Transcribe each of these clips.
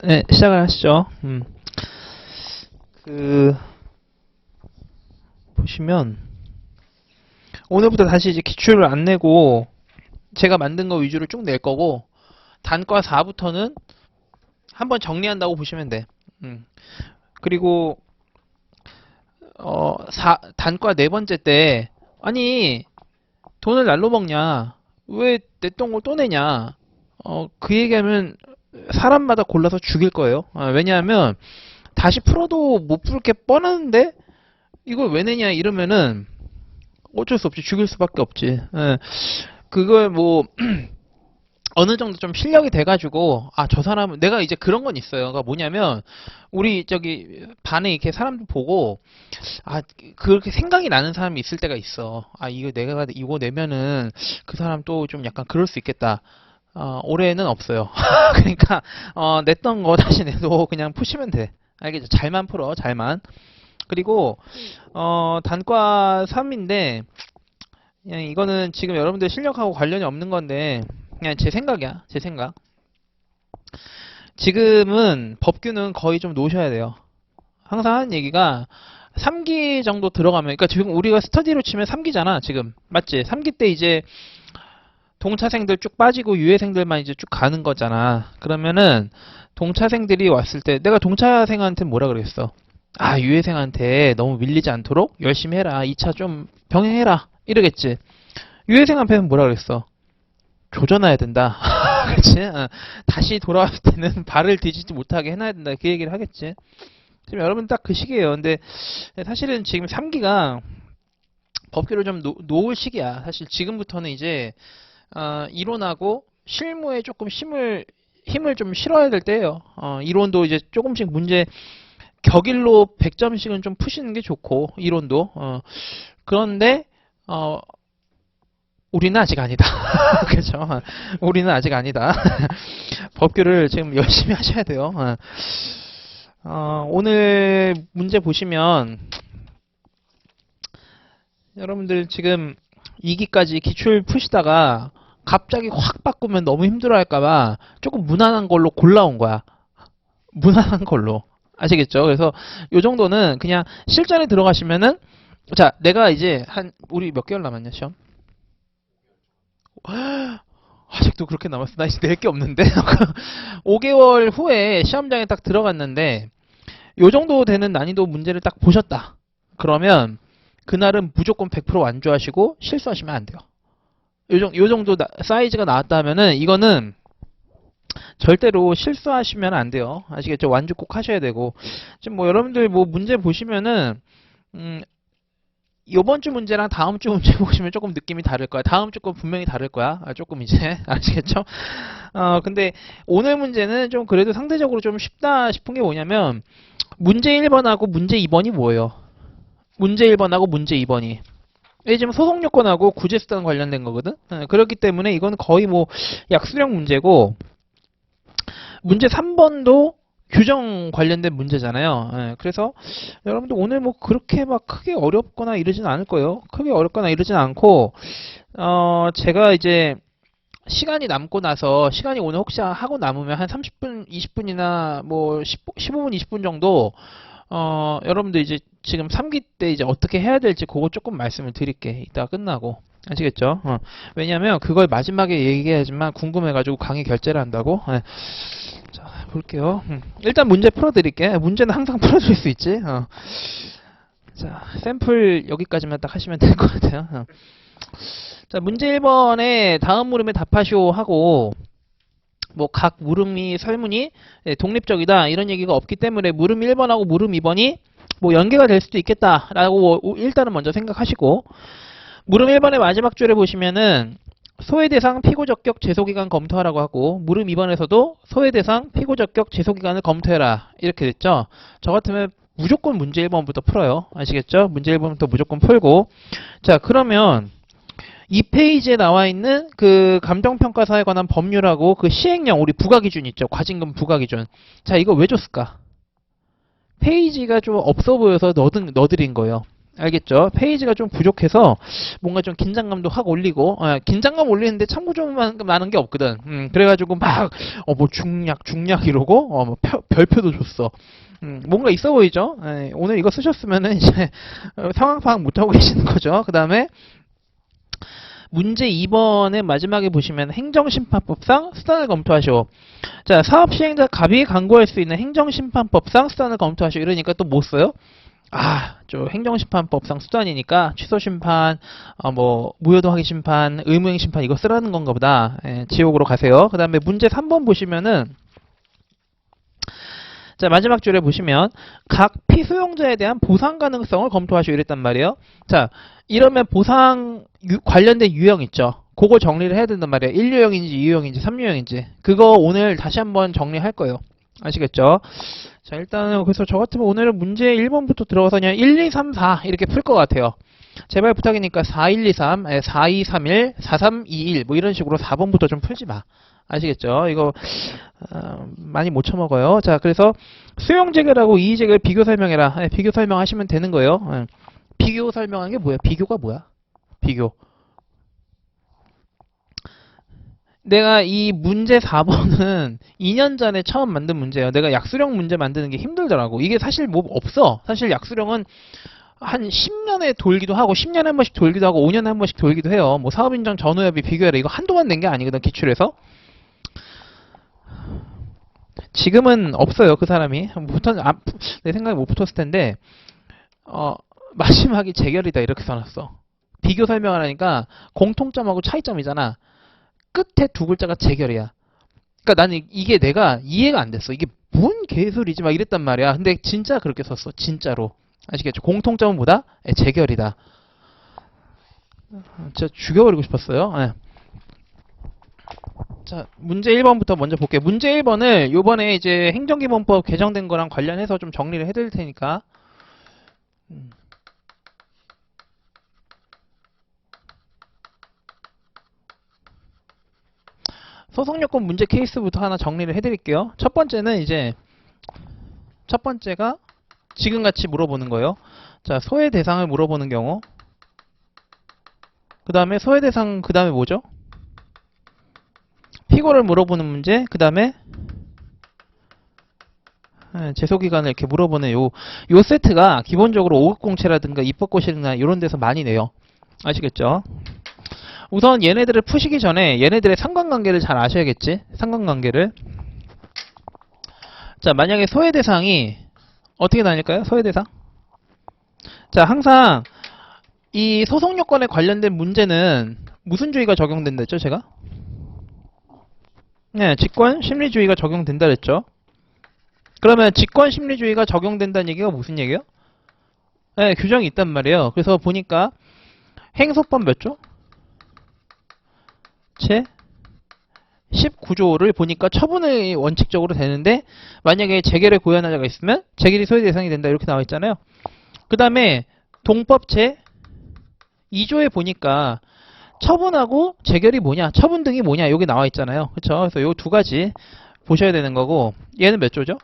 네, 시작을 하시죠. 그, 보시면, 오늘부터 다시 이제 기출을 안 내고, 제가 만든 거 위주로 쭉 낼 거고, 단과 4부터는 한번 정리한다고 보시면 돼. 그리고, 단과 네 번째 때, 아니, 돈을 날로 먹냐? 왜 내 똥을 또 내냐? 그 얘기하면 사람마다 골라서 죽일 거예요. 왜냐하면, 다시 풀어도 못 풀 게 뻔한데, 이걸 왜 내냐 이러면은 어쩔 수 없지. 죽일 수밖에 없지. 예. 그걸 뭐 어느 정도 좀 실력이 돼가지고 저 사람은 내가 이제 그런 건 있어요. 그러니까 뭐냐면 우리 저기 반에 이렇게 사람들 보고 그렇게 생각이 나는 사람이 있을 때가 있어. 이거 내가 이거 내면은 그 사람 또 좀 약간 그럴 수 있겠다. 올해는 없어요. 그러니까 냈던 거 다시 내도 그냥 푸시면 돼. 알겠죠? 잘만 풀어. 잘만. 그리고 단과 3인데 그냥 이거는 지금 여러분들 실력하고 관련이 없는 건데 그냥 제 생각이야. 제 생각. 지금은 법규는 거의 좀 놓으셔야 돼요. 항상 하는 얘기가 3기 정도 들어가면, 그러니까 지금 우리가 스터디로 치면 3기잖아. 지금 맞지? 3기 때 이제 동차생들 쭉 빠지고 유예생들만 이제 쭉 가는 거잖아. 그러면은 동차생들이 왔을 때 내가 동차생한테 뭐라 그랬어? 유예생한테 너무 밀리지 않도록 열심히 해라. 2차 좀 병행해라. 이러겠지. 유예생 앞에는 뭐라 그랬어? 조져놔야 된다. 그치? 다시 돌아왔을 때는 발을 뒤지지 못하게 해놔야 된다. 그 얘기를 하겠지. 지금 여러분 딱 그 시기예요. 근데 사실은 지금 3기가 법규를 좀 놓을 시기야. 사실 지금부터는 이제 이론하고 실무에 조금 힘을 좀 실어야 될 때예요. 이론도 이제 조금씩 문제 격일로 100점씩은 좀 푸시는 게 좋고 이론도 그런데 우리는 아직 아니다. 그렇죠? 우리는 아직 아니다. 법규를 지금 열심히 하셔야 돼요. 오늘 문제 보시면 여러분들 지금 2기까지 기출 푸시다가 갑자기 확 바꾸면 너무 힘들어할까봐 조금 무난한 걸로 골라온 거야. 무난한 걸로. 아시겠죠? 그래서 요 정도는 그냥 실전에 들어가시면은 자, 내가 이제 우리 몇 개월 남았냐, 시험? 아직도 그렇게 남았어. 나 이제 낼 게 없는데? 5개월 후에 시험장에 딱 들어갔는데 요 정도 되는 난이도 문제를 딱 보셨다. 그러면 그날은 무조건 100% 완주하시고 실수하시면 안 돼요. 요 정도 사이즈가 나왔다 하면은 이거는 절대로 실수하시면 안 돼요. 아시겠죠? 완주 꼭 하셔야 되고. 지금 뭐 여러분들 뭐 문제 보시면은 이번 주 문제랑 다음 주 문제 보시면 조금 느낌이 다를 거야. 다음 주 건 분명히 다를 거야. 조금 이제 아시겠죠? 근데 오늘 문제는 좀 그래도 상대적으로 좀 쉽다 싶은 게 뭐냐면 문제 1번하고 문제 2번이 뭐예요? 문제 1번하고 문제 2번이 지금 소송 요건하고 구제수단 관련된 거거든. 그렇기 때문에 이건 거의 뭐 약수령 문제고 문제 3번도 규정 관련된 문제잖아요. 그래서 여러분들 오늘 뭐 그렇게 막 크게 어렵거나 이러진 않을 거예요. 크게 어렵거나 이러진 않고 제가 이제 시간이 남고 나서 시간이 오늘 혹시 하고 남으면 한 30분, 20분이나 뭐 15분, 20분 정도 여러분들 이제 지금 3기 때 이제 어떻게 해야 될지 그거 조금 말씀을 드릴게. 이따가 끝나고. 아시겠죠? 왜냐면 그걸 마지막에 얘기해야지만 궁금해가지고 강의 결제를 한다고. 자, 볼게요. 일단 문제 풀어드릴게. 문제는 항상 풀어줄 수 있지. 자, 샘플 여기까지만 딱 하시면 될 것 같아요. 자, 문제 1번에 다음 물음에 답하시오 하고 뭐 각 물음이 설문이 독립적이다 이런 얘기가 없기 때문에 물음 1번하고 물음 2번이 뭐 연계가 될 수도 있겠다라고 일단은 먼저 생각하시고 물음 1번의 마지막 줄에 보시면은 소외대상 피고적격 제소기간 검토하라고 하고 물음 2번에서도 소외대상 피고적격 제소기간을 검토해라 이렇게 됐죠. 저 같으면 무조건 문제 1번부터 풀어요. 아시겠죠? 문제 1번부터 무조건 풀고 자 그러면 이 페이지에 나와 있는 그 감정평가사에 관한 법률하고 그 시행령 우리 부가기준 있죠. 과징금 부가기준. 자 이거 왜 줬을까? 페이지가 좀 없어 보여서 넣어드린 거예요. 알겠죠? 페이지가 좀 부족해서 뭔가 좀 긴장감도 확 올리고, 긴장감 올리는데 참고 좀 많은 게 없거든. 그래가지고 막, 뭐 중략 이러고, 뭐 별표도 줬어. 뭔가 있어 보이죠? 오늘 이거 쓰셨으면은 이제 상황 파악 못하고 계시는 거죠. 그 다음에 문제 2번의 마지막에 보시면 행정심판법상 수단을 검토하시오. 자, 사업 시행자 갑이 강구할 수 있는 행정심판법상 수단을 검토하시오. 이러니까 또 뭐 써요? 저 행정심판법상 수단이니까 취소심판, 뭐 무효도 확인 심판, 의무행 심판 이거 쓰라는 건가 보다. 지옥으로 가세요. 그 다음에 문제 3번 보시면은 자, 마지막 줄에 보시면 각 피수용자에 대한 보상 가능성을 검토하시오 이랬단 말이에요. 자, 이러면 보상 관련된 유형 있죠. 그거 정리를 해야 된단 말이에요. 1유형인지 2유형인지 3유형인지. 그거 오늘 다시 한번 정리할 거예요. 아시겠죠? 자, 일단은 그래서 저 같으면 오늘은 문제 1번부터 들어가서 그냥 1, 2, 3, 4 이렇게 풀 것 같아요. 제발 부탁이니까 4, 1, 2, 3, 4, 2, 3, 1, 4, 3, 2, 1 뭐 이런 식으로 4번부터 좀 풀지 마. 아시겠죠? 이거 많이 못 쳐먹어요. 자, 그래서 수용 재결하고 이의 재결 비교 설명해라. 비교 설명하시면 되는 거예요. 비교 설명하는 게 뭐야? 비교가 뭐야? 비교. 내가 이 문제 4번은 2년 전에 처음 만든 문제예요. 내가 약수령 문제 만드는 게 힘들더라고. 이게 사실 뭐 없어. 사실 약수령은 한 10년에 돌기도 하고 10년에 한 번씩 돌기도 하고 5년에 한 번씩 돌기도 해요. 뭐 사업인정 전후협의 비교해라. 이거 한동안 낸 게 아니거든. 기출에서. 지금은 없어요. 그 사람이. 내 생각에 못 붙었을 텐데 마지막이 재결이다 이렇게 써놨어. 비교 설명하라니까 공통점하고 차이점이잖아. 끝에 두 글자가 재결이야. 그러니까 나는 이게 내가 이해가 안 됐어. 이게 뭔 개소리지 막 이랬단 말이야. 근데 진짜 그렇게 썼어. 진짜로. 아시겠죠? 공통점은 뭐다? 재결이다. 진짜 죽여버리고 싶었어요. 자, 문제 1번부터 먼저 볼게요. 문제 1번을 요번에 이제 행정기본법 개정된 거랑 관련해서 좀 정리를 해드릴 테니까. 소송요건 문제 케이스부터 하나 정리를 해드릴게요. 첫 번째는 이제 첫 번째가 지금같이 물어보는 거예요. 자, 소외 대상을 물어보는 경우. 그 다음에 소외 대상 그 다음에 뭐죠? 피고를 물어보는 문제. 그 다음에 제소기간을 이렇게 물어보는 요 세트가 기본적으로 5급 공채라든가 입법고시나 이런 데서 많이 내요. 아시겠죠? 우선 얘네들을 푸시기 전에 얘네들의 상관관계를 잘 아셔야겠지? 상관관계를. 자, 만약에 소외 대상이 어떻게 나뉠까요? 소외 대상? 자, 항상 이 소송 요건에 관련된 문제는 무슨 주의가 적용된다 했죠, 제가? 네, 직권 심리주의가 적용된다 그랬죠. 그러면 직권 심리주의가 적용된다는 얘기가 무슨 얘기예요? 네, 규정이 있단 말이에요. 그래서 보니까 행소법 몇 조? 제 19조를 보니까 처분이 원칙적으로 되는데 만약에 재결에 고의한 자가 있으면 재결이 소외 대상이 된다 이렇게 나와 있잖아요. 그 다음에 동법 제 2조에 보니까 처분하고 재결이 뭐냐, 처분 등이 뭐냐 여기 나와 있잖아요. 그렇죠? 그래서 요 두 가지 보셔야 되는 거고 얘는 몇 조죠?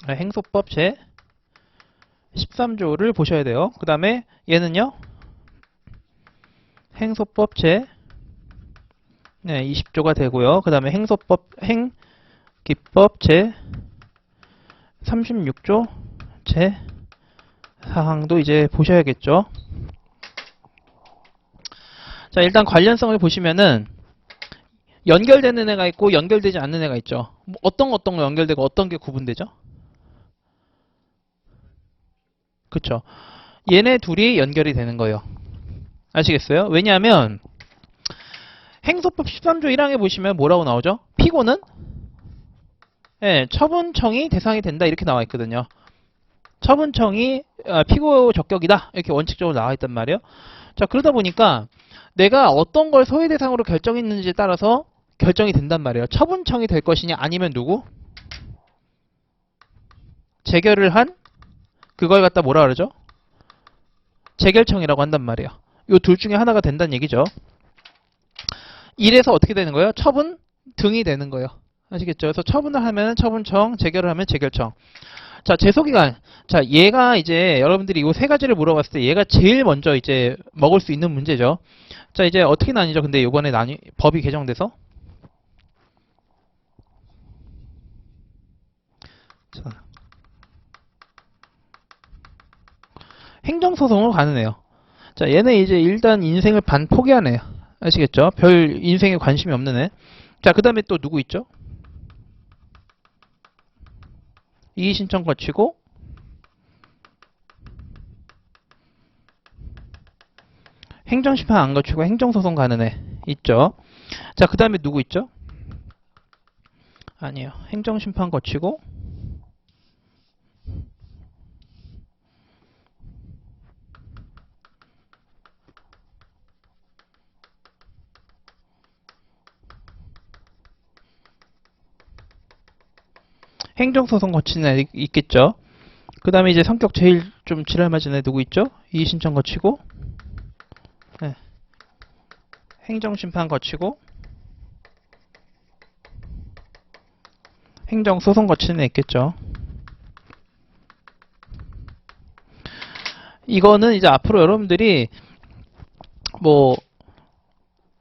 행소법 제 13조를 보셔야 돼요. 그 다음에 얘는요? 행소법 제 20조가 되고요. 그 다음에 행기법 제 36조 제 사항도 이제 보셔야겠죠. 자, 일단 관련성을 보시면은 연결되는 애가 있고 연결되지 않는 애가 있죠. 어떤 거 연결되고 어떤 게 구분되죠? 그쵸. 얘네 둘이 연결이 되는 거예요. 아시겠어요? 왜냐하면 행소법 13조 1항에 보시면 뭐라고 나오죠? 피고는 처분청이 대상이 된다 이렇게 나와 있거든요. 처분청이 피고 적격이다 이렇게 원칙적으로 나와 있단 말이에요. 자, 그러다 보니까 내가 어떤 걸 소외 대상으로 결정했는지에 따라서 결정이 된단 말이에요. 처분청이 될 것이냐 아니면 누구? 재결을 한 그걸 갖다 뭐라 그러죠? 재결청이라고 한단 말이에요. 이 둘 중에 하나가 된다는 얘기죠. 이래서 어떻게 되는 거예요? 처분 등이 되는 거예요. 아시겠죠? 그래서 처분을 하면 처분청, 재결을 하면 재결청. 자, 제소기간. 자, 얘가 이제 여러분들이 이 세 가지를 물어봤을 때 얘가 제일 먼저 이제 먹을 수 있는 문제죠. 자, 이제 어떻게 나뉘죠? 근데 이번에 법이 개정돼서. 자, 행정소송으로 가는 애요. 자, 얘는 이제 일단 인생을 반 포기하네. 아시겠죠? 별 인생에 관심이 없는 애. 자, 그 다음에 또 누구 있죠? 이의신청 거치고 행정심판 안 거치고 행정소송 가는 애 있죠. 자, 그 다음에 누구 있죠? 아니에요. 행정심판 거치고 행정소송 거치는 애 있겠죠. 그 다음에 이제 성격 제일 좀 지랄맞은 애 누구 있죠? 이의신청 거치고 네. 행정심판 거치고 행정소송 거치는 애 있겠죠. 이거는 이제 앞으로 여러분들이 뭐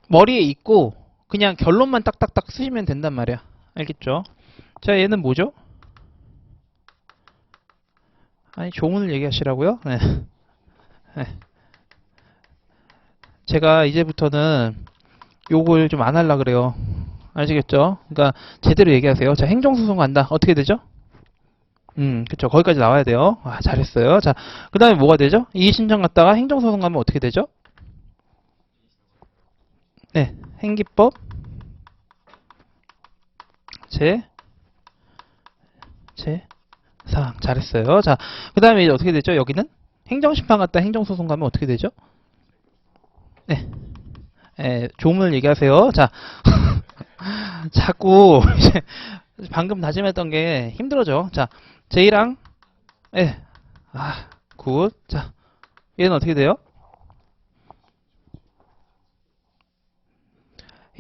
머리에 있고 그냥 결론만 딱딱딱 쓰시면 된단 말이야. 알겠죠? 자, 얘는 뭐죠? 아니, 조문을 얘기하시라고요? 네. 네. 제가 이제부터는 욕을 좀 안 하려 그래요. 아시겠죠? 그러니까 제대로 얘기하세요. 자, 행정소송 간다. 어떻게 되죠? 그쵸. 거기까지 나와야 돼요. 아, 잘했어요. 자, 그 다음에 뭐가 되죠? 이의신청 갔다가 행정소송 가면 어떻게 되죠? 네. 행기법 제 사항. 잘했어요. 자, 그 다음에 이제 어떻게 되죠? 여기는? 행정심판 갔다 행정소송 가면 어떻게 되죠? 네. 조문을 얘기하세요. 자, 자꾸 이제 방금 다짐했던 게 힘들어져. 자, J랑 예. 아, 굿. 자, 얘는 어떻게 돼요?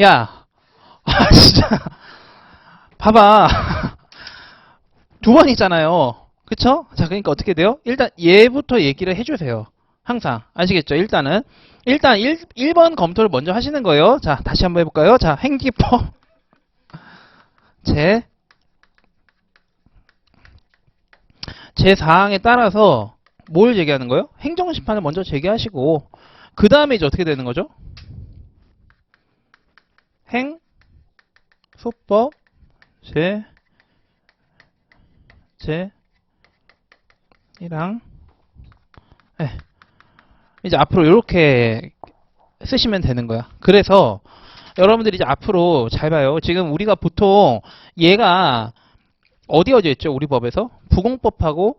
야, 아, 진짜. 봐봐. 두 번 있잖아요. 그쵸? 자, 그러니까 어떻게 돼요? 일단 얘부터 얘기를 해주세요. 항상. 아시겠죠? 일단 1번 검토를 먼저 하시는 거예요. 자, 다시 한번 해볼까요? 자, 행기법 제, 제 사항에 따라서 뭘 제기하는 거예요? 행정심판을 먼저 제기하시고, 그 다음에 이제 어떻게 되는 거죠? 소법, 이랑, 예. 이제 앞으로 이렇게 쓰시면 되는 거야. 그래서 여러분들이 이제 앞으로 잘 봐요. 지금 우리가 보통 얘가 어디 있죠? 우리 법에서? 부공법하고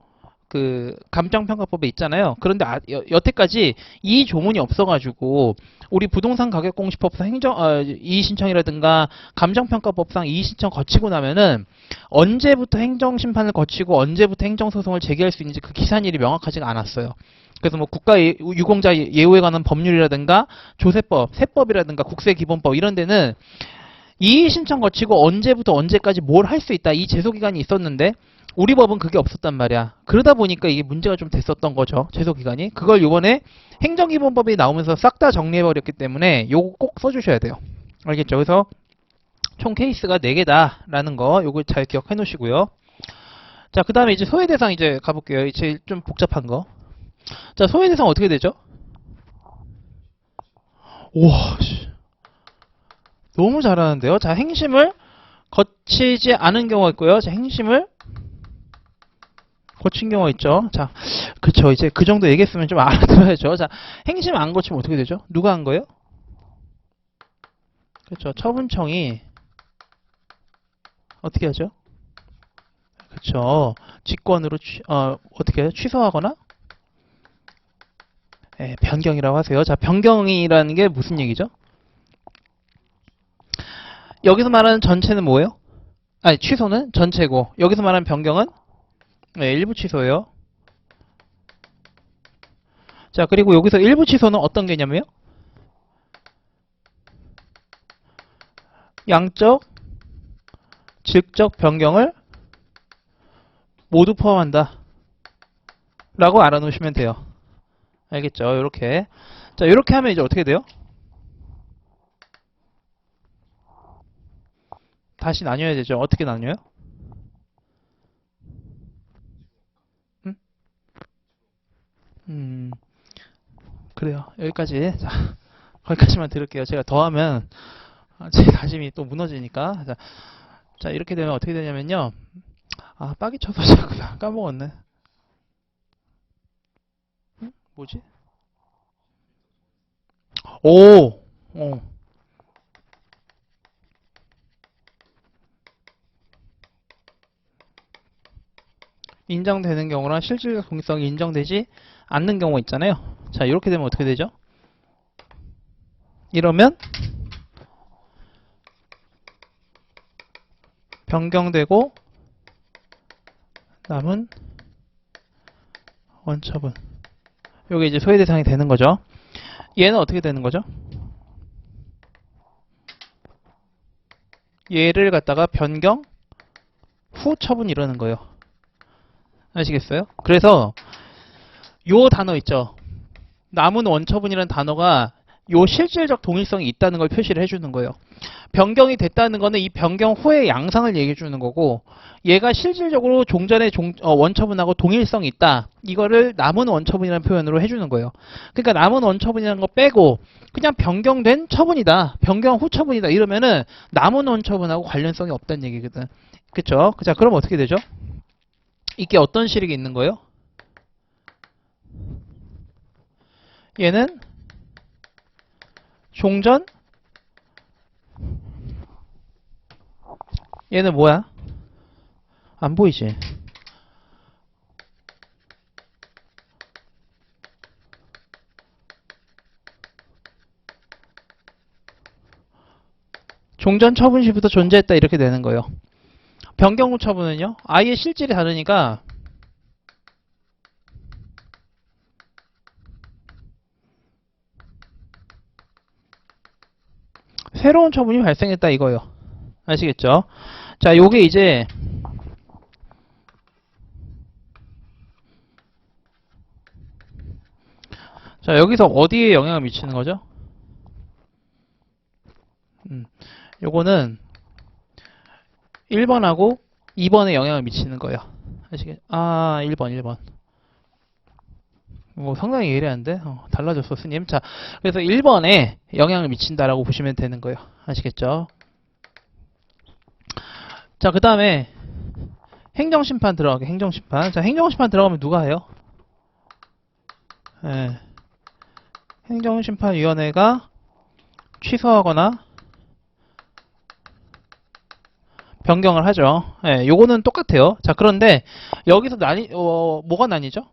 그 감정평가법에 있잖아요. 그런데 여태까지 이 조문이 없어가지고 우리 부동산 가격공시법상 이의신청이라든가 감정평가법상 이의신청 거치고 나면은 언제부터 행정심판을 거치고 언제부터 행정소송을 제기할 수 있는지 그 기산일이 명확하지가 않았어요. 그래서 뭐 국가유공자 예우에 관한 법률이라든가 조세법, 세법이라든가 국세기본법 이런 데는 이의신청 거치고 언제부터 언제까지 뭘 할 수 있다 이 제소기간이 있었는데 우리 법은 그게 없었단 말이야. 그러다 보니까 이게 문제가 좀 됐었던 거죠. 제소기간이. 그걸 이번에 행정기본법이 나오면서 싹 다 정리해버렸기 때문에 요거 꼭 써주셔야 돼요. 알겠죠? 그래서 총 케이스가 4개다라는 거 요거 잘 기억해 놓으시고요. 자, 그 다음에 이제 소외대상 이제 가볼게요. 제일 좀 복잡한 거. 자, 소외대상 어떻게 되죠? 우와, 너무 잘하는데요. 자, 행심을 거치지 않은 경우가 있고요. 자, 행심을 거친 경우가 있죠. 자, 그쵸. 이제 그 정도 얘기했으면 좀 알아들어야죠. 자, 행심 안 거치면 어떻게 되죠? 누가 한 거예요? 그쵸. 처분청이 어떻게 하죠? 그쵸. 직권으로 어떻게 해요? 취소하거나 변경이라고 하세요. 자, 변경이라는 게 무슨 얘기죠? 여기서 말하는 전체는 뭐예요? 아니, 취소는 전체고 여기서 말하는 변경은 일부 취소예요. 자, 그리고 여기서 일부 취소는 어떤 개념이에요? 양적, 질적 변경을 모두 포함한다 라고 알아놓으시면 돼요. 알겠죠? 이렇게. 자, 이렇게 하면 이제 어떻게 돼요? 다시 나뉘어야 되죠. 어떻게 나뉘어요? 음? 그래요. 여기까지. 자, 거기까지만 들을게요. 제가 더하면 제 다짐이 또 무너지니까. 자, 이렇게 되면 어떻게 되냐면요. 아, 빠기 쳐서 자꾸 까먹었네. 뭐지? 오! 인정되는 경우랑 실질적 동일성이 인정되지 않는 경우가 있잖아요. 자, 이렇게 되면 어떻게 되죠? 이러면 변경되고 남은 원처분. 요게 이제 소외 대상이 되는 거죠. 얘는 어떻게 되는 거죠? 얘를 갖다가 변경 후 처분 이러는 거예요. 아시겠어요? 그래서 요 단어 있죠. 남은 원처분이라는 단어가 요 실질적 동일성이 있다는 걸 표시를 해주는 거예요. 변경이 됐다는 거는 이 변경 후의 양상을 얘기해 주는 거고, 얘가 실질적으로 종전의 원처분하고 동일성이 있다. 이거를 남은 원처분이라는 표현으로 해주는 거예요. 그러니까 남은 원처분이라는 거 빼고 그냥 변경된 처분이다. 변경 후 처분이다. 이러면은 남은 원처분하고 관련성이 없다는 얘기거든. 그쵸? 자, 그럼 어떻게 되죠? 이게 어떤 실익이 있는 거예요? 얘는 종전, 얘는 뭐야? 안 보이지? 종전 처분 시부터 존재했다 이렇게 되는 거예요. 변경 후 처분은요? 아예 실질이 다르니까 새로운 처분이 발생했다 이거예요. 아시겠죠? 자, 요게 이제 자, 여기서 어디에 영향을 미치는 거죠? 요거는 1번하고 2번에 영향을 미치는 거예요. 아시겠죠? 1번. 뭐 상당히 예리한데? 달라졌어, 스님. 자, 그래서 1번에 영향을 미친다라고 보시면 되는 거예요. 아시겠죠? 자, 그 다음에 행정심판 들어가게. 행정심판. 자, 행정심판 들어가면 누가 해요? 행정심판위원회가 취소하거나 변경을 하죠. 요거는 똑같아요. 자, 그런데 여기서 뭐가 나뉘죠?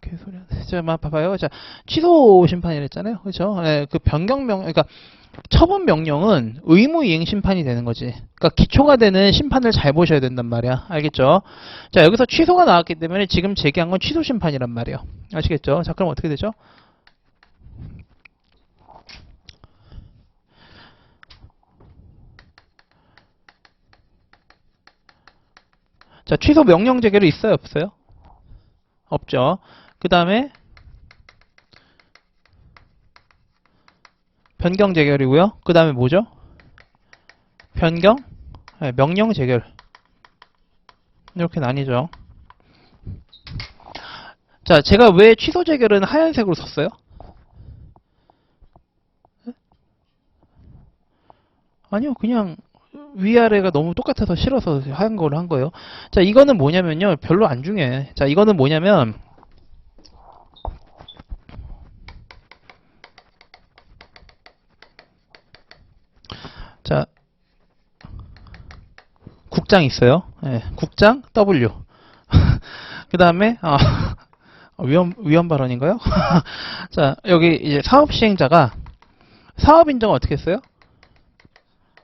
개소리 하네. 자, 봐봐요. 자, 취소 심판이랬잖아요. 그렇죠? 그 그러니까 처분 명령은 의무 이행 심판이 되는 거지. 그러니까 기초가 되는 심판을 잘 보셔야 된단 말이야. 알겠죠? 자, 여기서 취소가 나왔기 때문에 지금 제기한 건 취소 심판이란 말이에요. 아시겠죠? 자, 그럼 어떻게 되죠? 자, 취소 명령 재결이 있어요, 없어요? 없죠. 그 다음에 변경 재결이고요. 그 다음에 뭐죠? 변경, 명령 재결. 이렇게 나뉘죠. 자, 제가 왜 취소 재결은 하얀색으로 썼어요? 아니요, 그냥 위아래가 너무 똑같아서 싫어서 하얀 거로 한 거예요. 자, 이거는 뭐냐면요. 별로 안 중요해. 자, 이거는 뭐냐면 자, 국장 있어요. 국장 W. 그 다음에 위헌 발언인가요? 자, 여기 이제 사업 시행자가 사업 인정을 어떻게 했어요?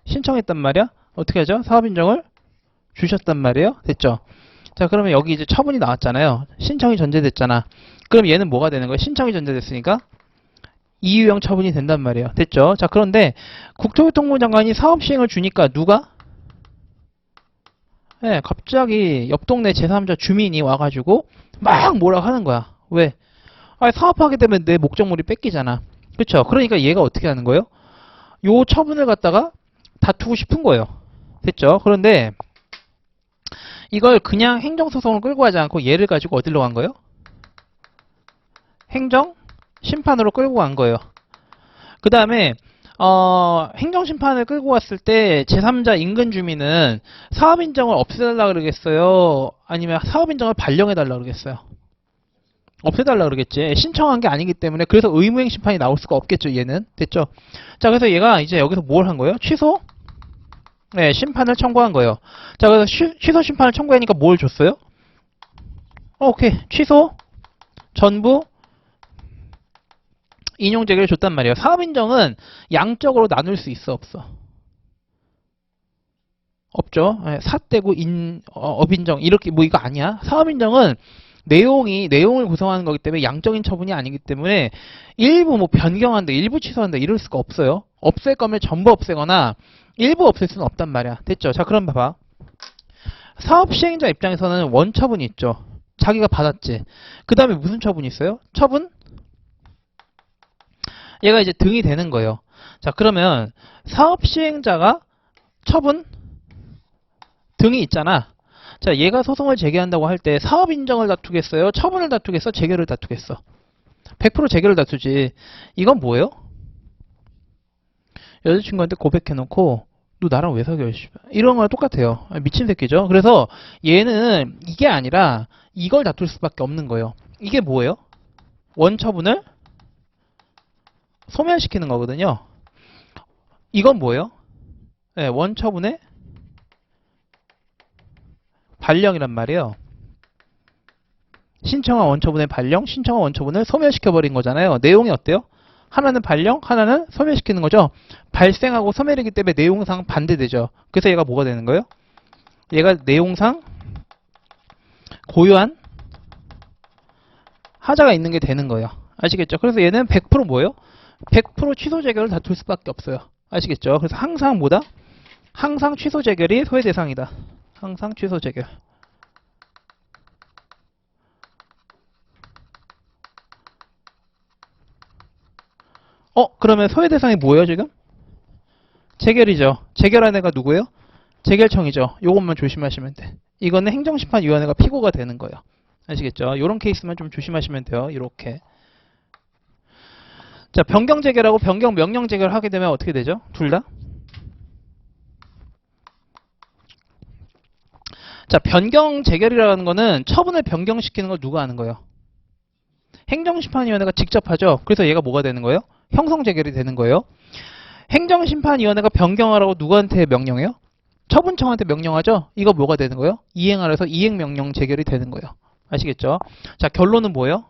신청했단 말이야. 어떻게 하죠? 사업 인정을 주셨단 말이에요. 됐죠? 자, 그러면 여기 이제 처분이 나왔잖아요. 신청이 전제됐잖아. 그럼 얘는 뭐가 되는 거예요? 신청이 전제됐으니까 이유형 처분이 된단 말이에요. 됐죠? 자, 그런데 국토교통부 장관이 사업 시행을 주니까 누가? 네, 갑자기 옆 동네 제3자 주민이 와가지고 막 뭐라 하는 거야. 왜? 아, 사업하게 되면 내 목적물이 뺏기잖아. 그쵸? 그러니까 얘가 어떻게 하는 거예요? 요 처분을 갖다가 다투고 싶은 거예요. 됐죠? 그런데 이걸 그냥 행정소송을 끌고 가지 않고 얘를 가지고 어디로 간 거예요? 행정 심판으로 끌고 간 거예요. 그 다음에 행정심판을 끌고 갔을 때 제3자 인근 주민은 사업인정을 없애달라 그러겠어요? 아니면 사업인정을 발령해달라 그러겠어요? 없애달라 그러겠지. 신청한 게 아니기 때문에. 그래서 의무행 심판이 나올 수가 없겠죠, 얘는. 됐죠? 자, 그래서 얘가 이제 여기서 뭘 한 거예요? 취소? 네, 심판을 청구한 거예요. 자, 그래서 취소 심판을 청구하니까 뭘 줬어요? 오케이. 취소 전부 인용 재개를 줬단 말이에요. 사업인정은 양적으로 나눌 수 있어, 없어? 없죠. 사대고 업인정 이렇게 뭐 이거 아니야. 사업인정은 내용을 구성하는 거기 때문에 양적인 처분이 아니기 때문에 일부 뭐 변경한다, 일부 취소한다 이럴 수가 없어요. 없앨 거면 전부 없애거나 일부 없앨 수는 없단 말이야. 됐죠? 자, 그럼 봐봐. 사업 시행자 입장에서는 원처분이 있죠. 자기가 받았지. 그 다음에 무슨 처분이 있어요? 처분? 얘가 이제 등이 되는 거예요. 자, 그러면 사업 시행자가 처분? 등이 있잖아. 자, 얘가 소송을 제기한다고 할 때 사업 인정을 다투겠어요? 처분을 다투겠어? 재결을 다투겠어? 100% 재결을 다투지. 이건 뭐예요? 여자친구한테 고백해놓고 너 나랑 왜 사귀어? 이런 거랑 똑같아요. 미친 새끼죠. 그래서 얘는 이게 아니라 이걸 다툴 수밖에 없는 거예요. 이게 뭐예요? 원처분을 소멸시키는 거거든요. 이건 뭐예요? 네, 원처분의 발령이란 말이에요. 신청한 원처분의 발령, 신청한 원처분을 소멸시켜버린 거잖아요. 내용이 어때요? 하나는 발령, 하나는 소멸시키는 거죠. 발생하고 소멸이기 때문에 내용상 반대되죠. 그래서 얘가 뭐가 되는 거예요? 얘가 내용상 고유한 하자가 있는 게 되는 거예요. 아시겠죠? 그래서 얘는 100% 뭐예요? 100% 취소 재결을 다툴 수밖에 없어요. 아시겠죠? 그래서 항상 뭐다? 항상 취소 재결이 소외 대상이다. 항상 취소 재결. 그러면 소외 대상이 뭐예요, 지금? 재결이죠. 재결한 애가 누구예요? 재결청이죠. 요것만 조심하시면 돼. 이거는 행정심판위원회가 피고가 되는 거예요. 아시겠죠? 요런 케이스만 좀 조심하시면 돼요. 이렇게. 자, 변경 재결하고 변경 명령 재결 하게 되면 어떻게 되죠? 둘 다? 자, 변경 재결이라는 거는 처분을 변경시키는 걸 누가 하는 거예요? 행정심판위원회가 직접 하죠. 그래서 얘가 뭐가 되는 거예요? 형성 재결이 되는 거예요. 행정심판위원회가 변경하라고 누구한테 명령해요? 처분청한테 명령하죠. 이거 뭐가 되는 거예요? 이행하라서 이행명령 재결이 되는 거예요. 아시겠죠? 자, 결론은 뭐예요?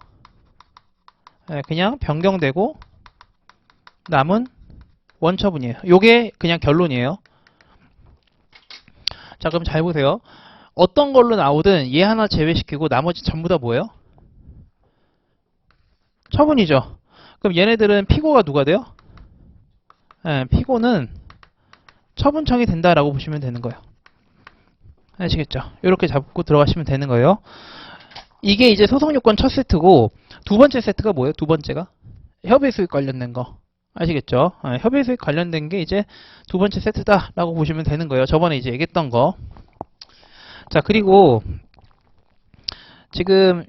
그냥 변경되고 남은 원처분이에요. 요게 그냥 결론이에요. 자, 그럼 잘 보세요. 어떤 걸로 나오든 얘 하나 제외시키고 나머지 전부 다 뭐예요? 처분이죠. 그럼 얘네들은 피고가 누가 돼요? 피고는 처분청이 된다라고 보시면 되는 거예요. 아시겠죠? 이렇게 잡고 들어가시면 되는 거예요. 이게 이제 소송요건 첫 세트고 두 번째 세트가 뭐예요? 두 번째가 협의수익 관련된 거. 아시겠죠? 협의수익 관련된 게 이제 두 번째 세트다라고 보시면 되는 거예요. 저번에 이제 얘기했던 거. 자, 그리고 지금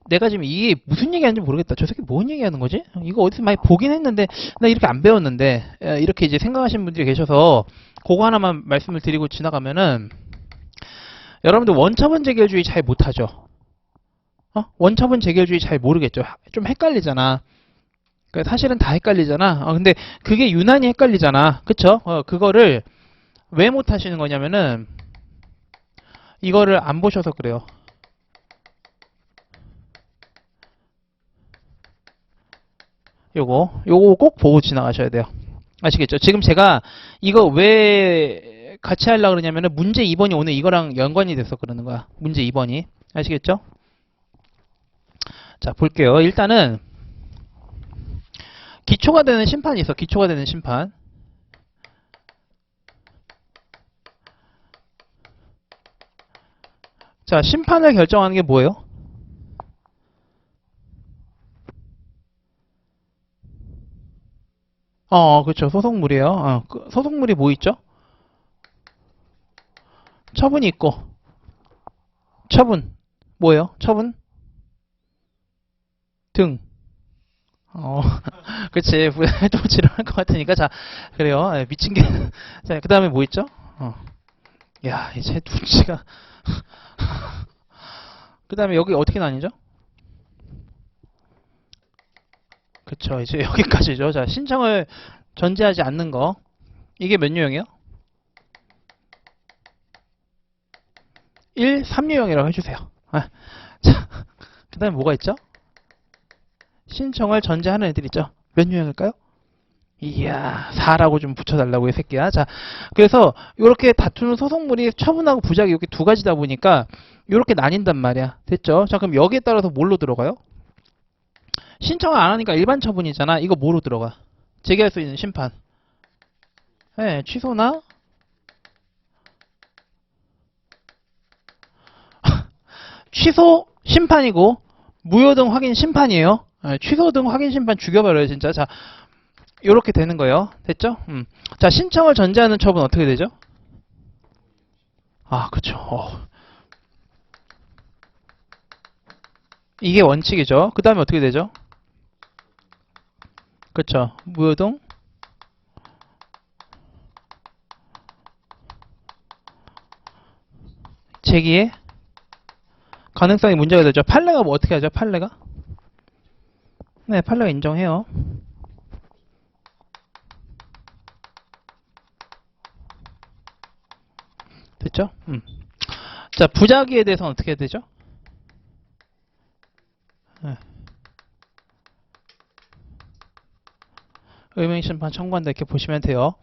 내가 지금 이게 무슨 얘기하는지 모르겠다. 저 새끼 뭔 얘기하는 거지? 이거 어디서 많이 보긴 했는데 나 이렇게 안 배웠는데 이렇게 이제 생각하시는 분들이 계셔서 그거 하나만 말씀을 드리고 지나가면은 여러분들 원처분 재결주의 잘 못하죠? 원처분 재결주의 잘 모르겠죠? 좀 헷갈리잖아. 사실은 다 헷갈리잖아. 근데 그게 유난히 헷갈리잖아. 그쵸? 그거를 왜 못하시는 거냐면은 이거를 안 보셔서 그래요. 요거 꼭 보고 지나가셔야 돼요. 아시겠죠? 지금 제가 이거 왜 같이 하려고 그러냐면은 문제 2번이 오늘 이거랑 연관이 돼서 그러는 거야. 문제 2번이. 아시겠죠? 자, 볼게요. 일단은 기초가 되는 심판이 있어. 기초가 되는 심판. 자, 심판을 결정하는 게 뭐예요? 그렇죠. 소속물이에요. 그 소속물이 뭐 있죠? 처분이 있고. 처분. 뭐예요? 처분? 등. 그치. 또 지랄할 것 같으니까. 자, 그래요. 미친 게. 자, 그 다음에 뭐 있죠? 야, 이제 눈치가. 그 다음에 여기 어떻게 나뉘죠? 그쵸. 이제 여기까지죠. 자, 신청을 전제하지 않는 거. 이게 몇 유형이요? 1, 3유형이라고 해주세요. 자, 그 다음에 뭐가 있죠? 신청을 전제하는 애들 있죠? 몇 유형일까요? 이야, 4라고 좀 붙여달라고, 이 새끼야. 자, 그래서, 이렇게 다투는 소속물이 처분하고 부작이 이렇게 두 가지다 보니까, 이렇게 나뉜단 말이야. 됐죠? 자, 그럼 여기에 따라서 뭘로 들어가요? 신청을 안 하니까 일반 처분이잖아. 이거 뭐로 들어가? 제기할 수 있는 심판. 네, 취소나, 취소 심판이고, 무효 등 확인 심판이에요. 네, 취소 등 확인 심판 죽여버려요, 진짜. 자, 요렇게 되는 거예요. 됐죠? 자, 신청을 전제하는 처분 어떻게 되죠? 그쵸. 이게 원칙이죠. 그 다음에 어떻게 되죠? 그쵸. 무효동 제기의 가능성이 문제가 되죠. 판례가 뭐 어떻게 하죠? 판례가? 네, 판례가 인정해요. 됐죠? 자, 부작위에 대해서는 어떻게 해야 되죠? 네. 의무심판 청구한다 이렇게 보시면 돼요.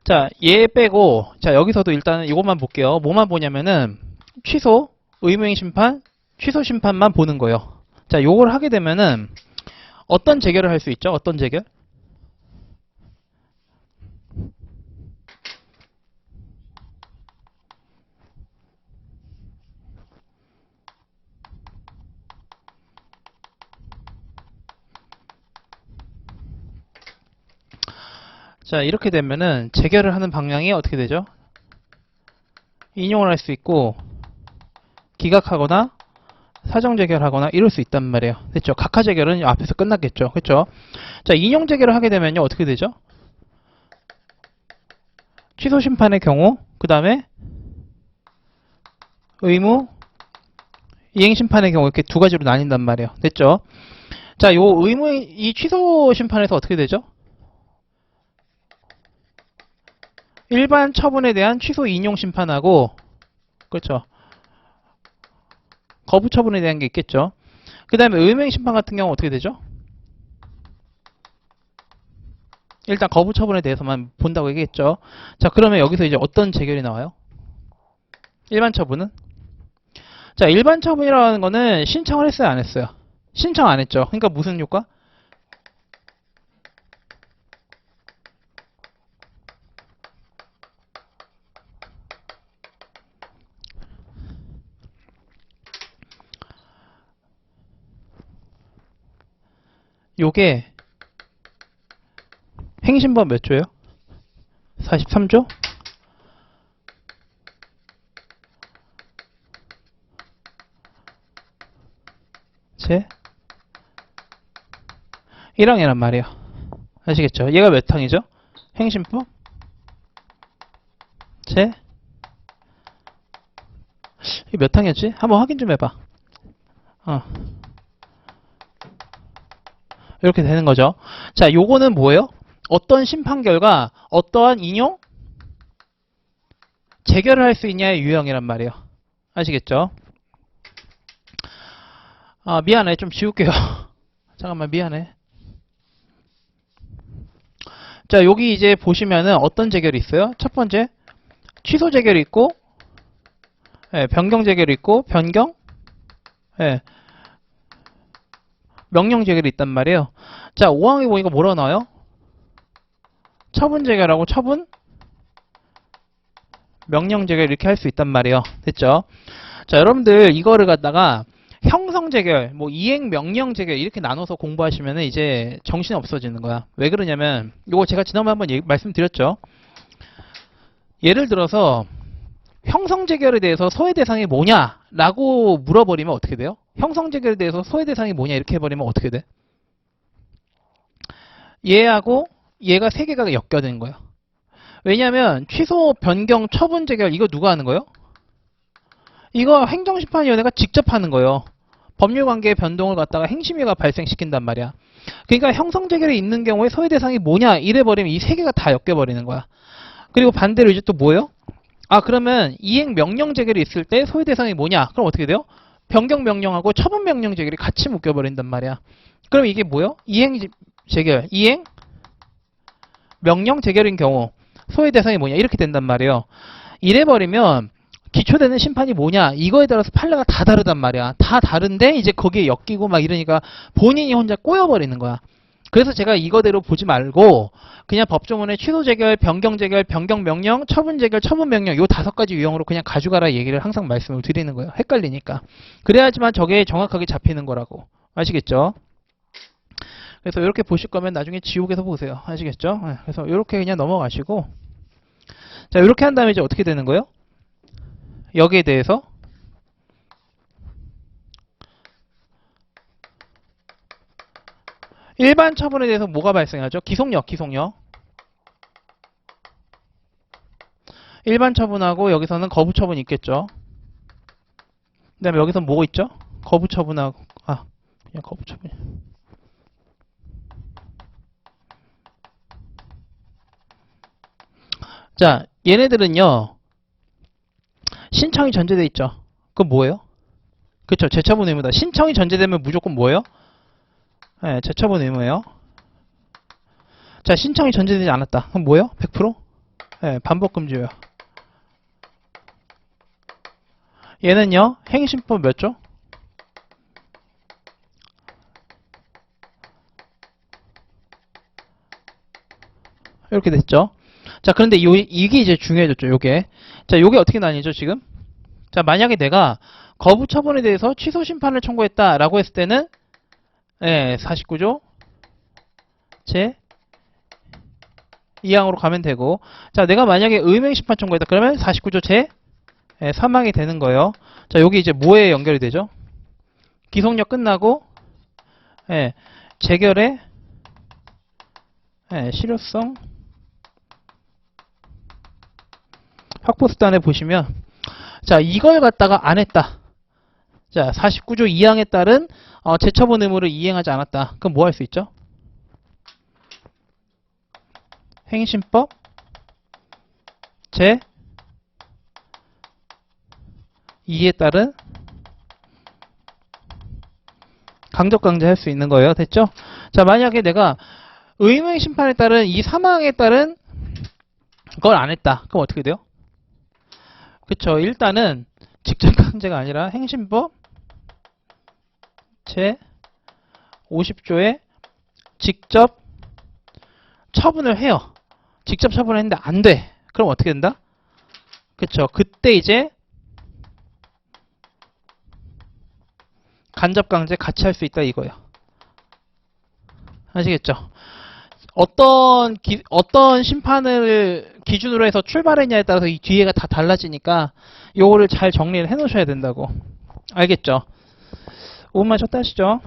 자, 얘 빼고, 자, 여기서도 일단은 이것만 볼게요. 뭐만 보냐면은, 취소, 의무행심판, 취소 심판만 보는 거예요. 자, 요걸 하게 되면은, 어떤 재결을 할 수 있죠? 어떤 재결? 자, 이렇게 되면은, 재결을 하는 방향이 어떻게 되죠? 인용을 할 수 있고, 기각하거나, 사정 재결하거나 이럴 수 있단 말이에요. 됐죠? 각하 재결은 앞에서 끝났겠죠. 그렇죠? 자, 인용 재결을 하게 되면요. 어떻게 되죠? 취소 심판의 경우, 그 다음에 의무 이행 심판의 경우 이렇게 두 가지로 나뉜단 말이에요. 됐죠? 자, 요 의무 이 취소 심판에서 어떻게 되죠? 일반 처분에 대한 취소 인용 심판하고 그렇죠? 거부 처분에 대한 게 있겠죠. 그 다음에 의무행 심판 같은 경우 어떻게 되죠? 일단 거부 처분에 대해서만 본다고 얘기했죠. 자, 그러면 여기서 이제 어떤 재결이 나와요? 일반 처분은? 자, 일반 처분이라는 거는 신청을 했어요, 안 했어요? 신청 안 했죠. 그러니까 무슨 효과? 요게 행신법 몇 조예요? 43조? 제 1항이란 말이에요. 아시겠죠? 얘가 몇 항이죠? 행신법? 제 이게 몇 항이었지? 한번 확인 좀 해봐. 이렇게 되는 거죠. 자, 요거는 뭐예요? 어떤 심판 결과 어떠한 인용? 재결을 할 수 있냐의 유형이란 말이에요. 아시겠죠? 미안해. 좀 지울게요. 잠깐만, 미안해. 자, 여기 이제 보시면은 어떤 재결이 있어요? 첫 번째, 취소 재결이 있고, 변경 재결이 있고, 변경, 명령 재결이 있단 말이에요. 자, 5항에 보니까 뭐라고 나와요? 처분 재결하고 처분 명령 재결 이렇게 할 수 있단 말이에요. 됐죠? 자, 여러분들 이거를 갖다가 형성 재결, 뭐 이행 명령 재결 이렇게 나눠서 공부하시면은 이제 정신이 없어지는 거야. 왜 그러냐면 이거 제가 지난번에 한번 말씀드렸죠. 예를 들어서 형성 재결에 대해서 소외 대상이 뭐냐라고 물어버리면 어떻게 돼요? 형성 재결에 대해서 소외 대상이 뭐냐 이렇게 해버리면 어떻게 돼? 얘하고 얘가 세 개가 엮여진 거예요. 왜냐하면 취소, 변경, 처분 재결 이거 누가 하는 거예요? 이거 행정심판위원회가 직접 하는 거예요. 법률관계의 변동을 갖다가 행심위가 발생시킨단 말이야. 그러니까 형성 재결이 있는 경우에 소외 대상이 뭐냐 이래버리면 이 세 개가 다 엮여버리는 거야. 그리고 반대로 이제 또 뭐예요? 아, 그러면 이행 명령 재결이 있을 때 소외 대상이 뭐냐? 그럼 어떻게 돼요? 변경 명령하고 처분 명령 재결이 같이 묶여버린단 말이야. 그럼 이게 뭐예요? 이행 재결, 이행 명령 재결인 경우 소외 대상이 뭐냐? 이렇게 된단 말이에요. 이래버리면 기초되는 심판이 뭐냐? 이거에 따라서 판례가 다 다르단 말이야. 다 다른데 이제 거기에 엮이고 막 이러니까 본인이 혼자 꼬여버리는 거야. 그래서 제가 이거대로 보지 말고 그냥 법조문에 취소 재결, 변경 재결, 변경 명령, 처분 재결, 처분 명령 요 5가지 유형으로 그냥 가져가라 얘기를 항상 말씀을 드리는 거예요. 헷갈리니까. 그래야지만 저게 정확하게 잡히는 거라고. 아시겠죠? 그래서 이렇게 보실 거면 나중에 지옥에서 보세요. 아시겠죠? 그래서 이렇게 그냥 넘어가시고 자, 이렇게 한 다음에 이제 어떻게 되는 거예요? 여기에 대해서 일반 처분에 대해서 뭐가 발생하죠? 기속력. 일반 처분하고 여기서는 거부 처분이 있겠죠. 그 다음에 여기서 뭐 있죠? 거부 처분하고 그냥 거부 처분. 자, 얘네들은요 신청이 전제돼 있죠. 그건 뭐예요? 그쵸, 재처분 의무다. 신청이 전제되면 무조건 뭐예요? 네, 재처분 의무예요. 자, 신청이 전제되지 않았다. 그럼 뭐예요? 100%? 네, 반복 금지예요. 얘는요, 행심법 몇 조? 이렇게 됐죠. 자, 그런데 이게 이제 중요해졌죠, 요게. 자, 요게 어떻게 나뉘죠, 지금? 자, 만약에 내가 거부 처분에 대해서 취소 심판을 청구했다라고 했을 때는, 49조 제 2항으로 가면 되고, 자, 내가 만약에 의명 심판 청구했다, 그러면 49조 제 3항이 되는 거예요. 자, 여기 이제 뭐에 연결이 되죠? 기속력 끝나고, 재결의 실효성 확보수단에 보시면 자, 이걸 갖다가 안 했다. 자, 49조 2항에 따른 재처분 의무를 이행하지 않았다. 그럼 뭐 할 수 있죠? 행심법 제 2에 따른 강적강제 할 수 있는 거예요. 됐죠? 자, 만약에 내가 의무행 심판에 따른 이 3항에 따른 그걸 안 했다. 그럼 어떻게 돼요? 그쵸. 일단은 직접 강제가 아니라 행심법 제 50조에 직접 처분을 해요. 직접 처분을 했는데 안 돼. 그럼 어떻게 된다? 그쵸. 그때 이제 간접 강제 같이 할 수 있다 이거예요. 아시겠죠? 어떤 심판을 기준으로 해서 출발했냐에 따라서 이 뒤에가 다 달라지니까 요거를 잘 정리를 해 놓으셔야 된다고. 알겠죠? 5분만 쉬었다 하시죠.